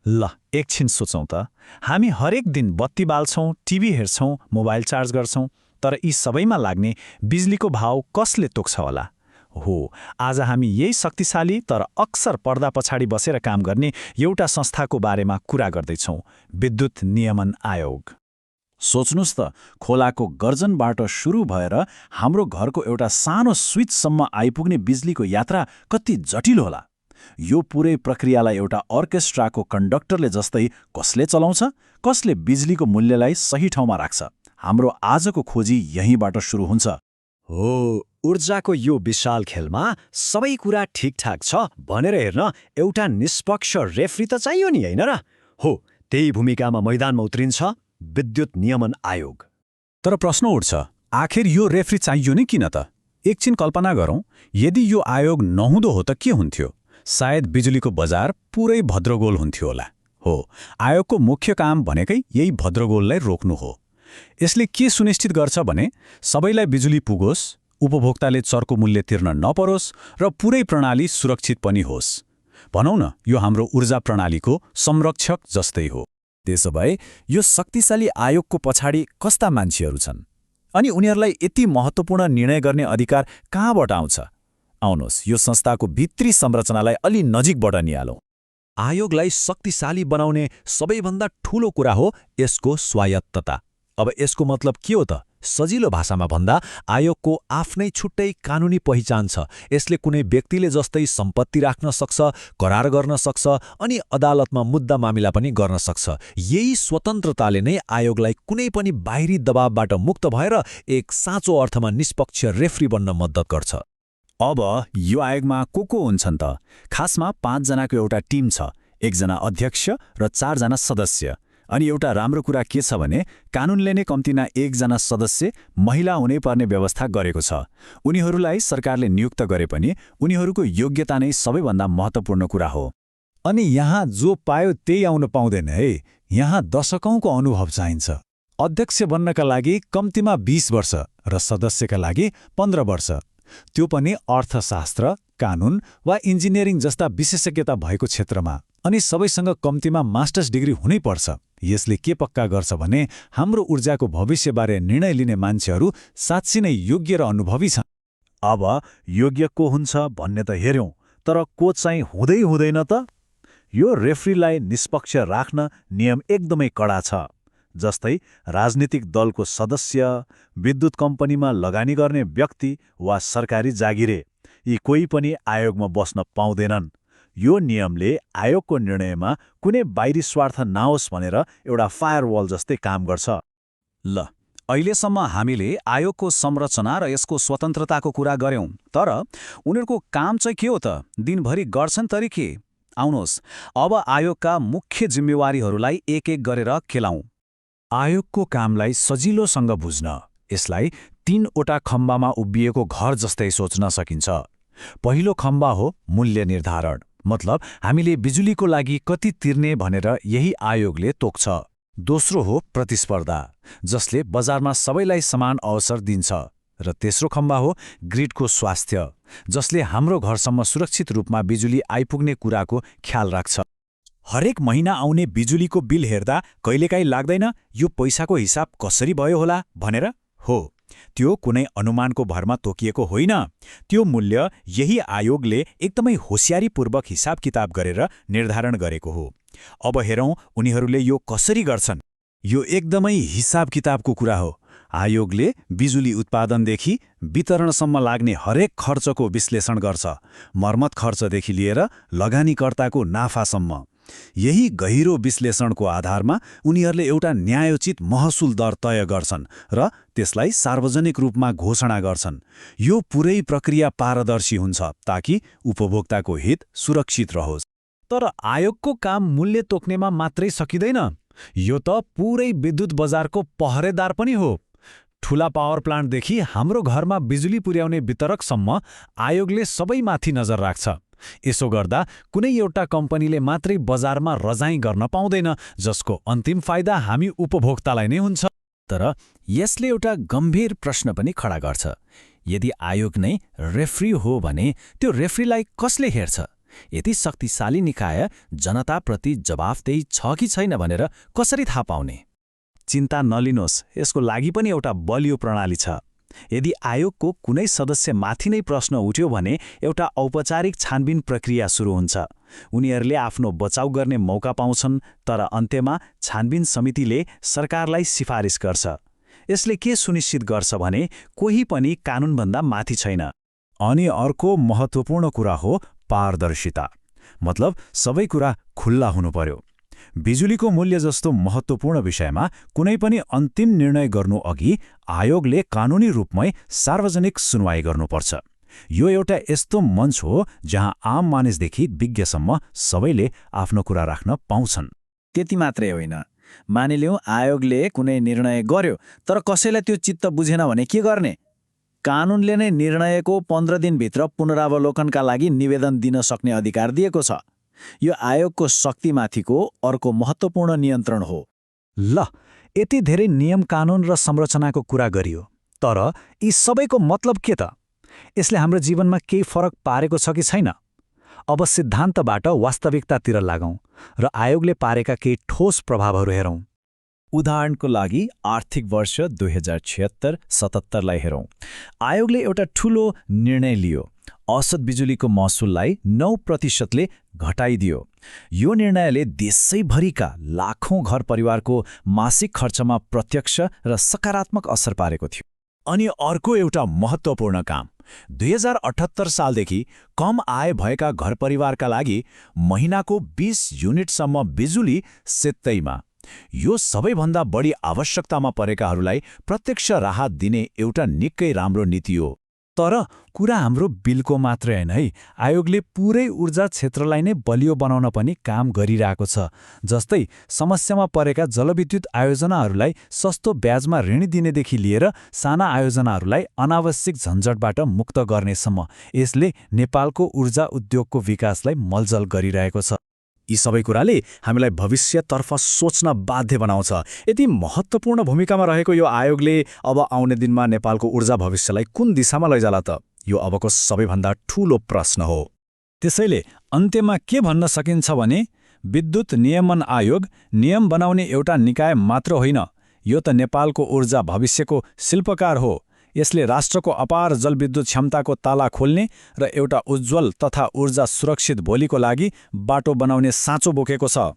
ल एकछिन सोचौँ त। हामी हरेक दिन बत्ती बाल्छौँ, टिभी हेर्छौँ, मोबाइल चार्ज गर्छौँ, तर यी सबैमा लाग्ने बिजुलीको भाव कसले तोक्छ होला? हो, आज हामी यही शक्तिशाली तर अक्सर पर्दा पछाडि बसेर काम गर्ने एउटा संस्थाको बारेमा कुरा गर्दैछौँ, विद्युत नियमन आयोग। सोच्नुस् त, खोलाको गर्जनबाट सुरु भएर हाम्रो घरको एउटा सानो स्विचसम्म आइपुग्ने बिजुलीको यात्रा कति जटिल होला। यो पुरै प्रक्रियालाई एउटा अर्केस्ट्राको कन्डक्टरले जस्तै कसले चलाउँछ, कसले बिजुलीको मूल्यलाई सही ठाउँमा राख्छ? हाम्रो आजको खोजी यहीँबाट सुरु हुन्छ। हो, ऊर्जाको यो विशाल खेलमा सबै कुरा ठिकठाक छ भनेर हेर्न एउटा निष्पक्ष रेफ्री त चाहियो नि, होइन र? हो, त्यही भूमिकामा मैदानमा उत्रिन्छ विद्युत नियमन आयोग। तर प्रश्न उठ्छ, आखिर यो रेफ्री चाहियो नि किन त? एकछिन कल्पना गरौँ, यदि यो आयोग नहुँदो हो त के हुन्थ्यो? सायद बिजुलीको बजार पुरै भद्रगोल हुन्थ्यो होला। हो, आयोगको मुख्य काम भनेकै यही भद्रगोललाई रोक्नु हो। यसले के सुनिश्चित गर्छ भने सबैलाई बिजुली पुगोस्, उपभोक्ताले चर्को मूल्य तिर्न नपरोस् र पुरै प्रणाली सुरक्षित पनि होस्। भनौँ न, यो हाम्रो ऊर्जा प्रणालीको संरक्षक जस्तै हो। त्यसोभए यो शक्तिशाली आयोगको पछाडि कस्ता मान्छेहरू छन्? अनि उनीहरूलाई यति महत्त्वपूर्ण निर्णय गर्ने अधिकार कहाँबाट आउँछ? आउनुहोस्, यो संस्थाको भित्री संरचनालाई अलि नजिकबाट निहालौँ। आयोगलाई शक्तिशाली बनाउने सबैभन्दा ठूलो कुरा हो यसको स्वायत्तता। अब यसको मतलब के हो त? सजिलो भाषामा भन्दा आयोगको आफ्नै छुट्टै कानुनी पहिचान छ। यसले कुनै व्यक्तिले जस्तै सम्पत्ति राख्न सक्छ, करार गर्न सक्छ अनि अदालतमा मुद्दा मामिला पनि गर्न सक्छ। यही स्वतन्त्रताले नै आयोगलाई कुनै पनि बाहिरी दबावबाट मुक्त भएर एक साँचो अर्थमा निष्पक्ष रेफ्री बन्न मद्दत गर्छ। अब यो आयोगमा को हुन्छन् त? खासमा 5 जनाको एउटा टिम छ, 1 जना अध्यक्ष र 4 जना सदस्य। अनि एउटा राम्रो कुरा के छ भने कानुनले नै कम्तीमा 1 जना सदस्य महिला हुनै पर्ने व्यवस्था गरेको छ। उनीहरूलाई सरकारले नियुक्त गरे पनि उनीहरूको योग्यता नै सबैभन्दा महत्त्वपूर्ण कुरा हो। अनि यहाँ जो पायो त्यही आउन पाउँदैन है। यहाँ दशकौंको अनुभव चाहिन्छ। अध्यक्ष बन्नका लागि कम्तीमा 20 वर्ष र सदस्यका लागि 15 वर्ष। त्यो पनि अर्थशास्त्र, कानुन वा इन्जिनियरिङ जस्ता विशेषज्ञता भएको क्षेत्रमा। अनि सबैसँग कम्तीमा मास्टर्स डिग्री हुनै पर्छ। यसले के पक्का गर्छ भने हाम्रो ऊर्जाको भविष्यबारे निर्णय लिने मान्छेहरू साँच्चै नै योग्य र अनुभवी छन्। अब योग्य को हुन्छ भन्ने त हेर्यौं, तर को चाहिँ हुँदैन त? यो रेफ्रीलाई निष्पक्ष राख्न नियम एकदमै कडा छ। जस्तै राजनीतिक दलको सदस्य, विद्युत कम्पनीमा लगानी गर्ने व्यक्ति वा सरकारी जागिरे, यी कोही पनि आयोगमा बस्न पाउँदैनन्। यो नियमले आयोगको निर्णयमा कुनै बाहिरी स्वार्थ नहोस् भनेर एउटा फायरवल जस्तै काम गर्छ। ल, अहिलेसम्म हामीले आयोगको संरचना र यसको स्वतन्त्रताको कुरा गर्यौं, तर उनीहरूको काम चाहिँ के हो त? दिनभरि गर्छन् तरी के? आउनुहोस्, अब आयोगका मुख्य जिम्मेवारीहरूलाई एक-एक गरेर खेलाउँ। आयोगको कामलाई सजिलोसँग बुझ्न यसलाई 3वटा खम्बामा उभिएको घर जस्तै सोच्न सकिन्छ। पहिलो खम्बा हो मूल्य निर्धारण, मतलब हामीले बिजुलीको लागि कति तिर्ने भनेर यही आयोगले तोक्छ। दोस्रो हो प्रतिस्पर्धा, जसले बजारमा सबैलाई समान अवसर दिन्छ। र तेस्रो खम्बा हो ग्रिडको स्वास्थ्य, जसले हाम्रो घरसम्म सुरक्षित रूपमा बिजुली आइपुग्ने कुराको ख्याल राख्छ। हरेक महिना आउने बिजुलीको बिल हेर्दा कहिलेकाहीँ लाग्दैन यो पैसाको हिसाब कसरी भयो होला भनेर? हो, त्यो कुनै अनुमानको भरमा तोकिएको होइन। त्यो मूल्य यही आयोगले एकदमै होशियारीपूर्वक हिसाब किताब गरेर निर्धारण गरेको हो। अब हेरौँ उनीहरूले यो कसरी गर्छन्। यो एकदमै हिसाब किताबको कुरा हो। आयोगले बिजुली उत्पादनदेखि वितरणसम्म लाग्ने हरेक खर्चको विश्लेषण गर्छ, मर्मत खर्चदेखि लिएर लगानीकर्ताको नाफासम्म। यही गहिरो विश्लेषणको आधारमा उनीहरूले एउटा न्यायोचित महसुल दर तय गर्छन् र त्यसलाई सार्वजनिक रूपमा घोषणा गर्छन्। यो पुरै प्रक्रिया पारदर्शी हुन्छ ताकि उपभोक्ताको हित सुरक्षित रहोस्। तर आयोगको काम मूल्य तोक्नेमा मात्रै सकिँदैन। यो त पुरै विद्युत बजारको पहरेदार पनि हो। ठूला पावर प्लान्टदेखि हाम्रो घरमा बिजुली पुर्याउने वितरकसम्म आयोगले सबैमाथि नजर राख्छ। यसो गर्दा कुनै एउटा कम्पनीले मात्रै बजारमा रजाई गर्न पाउँदैन, जसको अन्तिम फाइदा हामी उपभोक्तालाई नै हुन्छ। तर यसले एउटा गम्भीर प्रश्न पनि खडा गर्छ। यदि आयोग नै रेफ्री हो भने त्यो रेफ्रीलाई कसले हेर्छ? यति शक्तिशाली निकाय जनताप्रति जवाफदेही छ कि छैन भनेर कसरी थाहा पाउने? चिन्ता नलिनुहोस्, यसको लागि पनि एउटा बलियो प्रणाली छ। यदि आयोगको कुनै सदस्यमाथि नै प्रश्न उठ्यो भने एउटा औपचारिक छानबिन प्रक्रिया सुरु हुन्छ। उनीहरूले आफ्नो बचाउ गर्ने मौका पाउँछन्, तर अन्त्यमा छानबिन समितिले सरकारलाई सिफारिस गर्छ। यसले के सुनिश्चित गर्छ भने कोही पनि कानुनभन्दा माथि छैन। अनि अर्को महत्त्वपूर्ण कुरा हो पारदर्शिता। मतलब सबै कुरा खुल्ला हुनु पर्यो। बिजुलीको मूल्य जस्तो महत्त्वपूर्ण विषयमा कुनै पनि अन्तिम निर्णय गर्नुअघि आयोगले कानुनी रूपमै सार्वजनिक सुनवाई गर्नुपर्छ। यो एउटा यस्तो मञ्च हो जहाँ आम मानिसदेखि विज्ञसम्म सबैले आफ्नो कुरा राख्न पाउँछन्। त्यति मात्रै होइन, मानिलिउँ आयोगले कुनै निर्णय गर्यो तर कसैलाई त्यो चित्त बुझेन भने के गर्ने? कानुनले नै निर्णयको 15 दिनभित्र पुनरावलोकनका लागि निवेदन दिन सक्ने अधिकार दिएको छ। यो आयोगको शक्तिमाथिको अर्को महत्त्वपूर्ण नियन्त्रण हो। ल, यति धेरै नियम कानुन र संरचनाको कुरा गरियो, तर यी सबैको मतलब के त? यसले हाम्रो जीवनमा केही फरक पारेको छ कि छैन? अब सिद्धान्तबाट वास्तविकतातिर लागौं र आयोगले पारेका केही ठोस प्रभावहरू हेरौं। उदाहरणको लागि आर्थिक वर्ष 2076-77 हेरौं। आयोगले एउटा ठूलो निर्णय लियो। औसत बिजुलीको महसुललाई 9%ले घटाइदियो। यो निर्णयले देशैभरिका लाखौं घर परिवारको मासिक खर्चमा प्रत्यक्ष र सकारात्मक असर पारेको थियो। अनि अर्को एउटा महत्त्वपूर्ण काम, 2078 सालदेखि कम आय भएका घर परिवारका लागि महिनाको 20 युनिटसम्म बिजुली सित्तैमा। यो सबैभन्दा बढी आवश्यकतामा परेकाहरूलाई प्रत्यक्ष राहत दिने एउटा निकै राम्रो नीति हो। तर कुरा हाम्रो बिलको मात्रै होइन है। आयोगले पुरै ऊर्जा क्षेत्रलाई नै बलियो बनाउन पनि काम गरिरहेको छ। जस्तै समस्यामा परेका जलविद्युत आयोजनाहरूलाई सस्तो ब्याजमा ऋण दिनेदेखि लिएर साना आयोजनाहरूलाई अनावश्यक झन्झटबाट मुक्त गर्नेसम्म यसले नेपालको ऊर्जा उद्योगको विकासलाई मलजल गरिरहेको छ। यी सबै कुराले हामीलाई भविष्यतर्फ सोच्न बाध्य बनाउँछ। यति महत्त्वपूर्ण भूमिकामा रहेको यो आयोगले अब आउने दिनमा नेपालको ऊर्जा भविष्यलाई कुन दिशामा लैजाला त? यो अबको सबैभन्दा ठूलो प्रश्न हो। त्यसैले अन्त्यमा के भन्न सकिन्छ भने विद्युत नियमन आयोग नियम बनाउने एउटा निकाय मात्र होइन, यो त नेपालको ऊर्जा भविष्यको शिल्पकार हो। यसले राष्ट्रको अपार जलविद्युत क्षमताको ताला खोल्ने र एउटा उज्जवल तथा ऊर्जा सुरक्षित भोलिको लागि बाटो बनाउने साँचो बोकेको छ।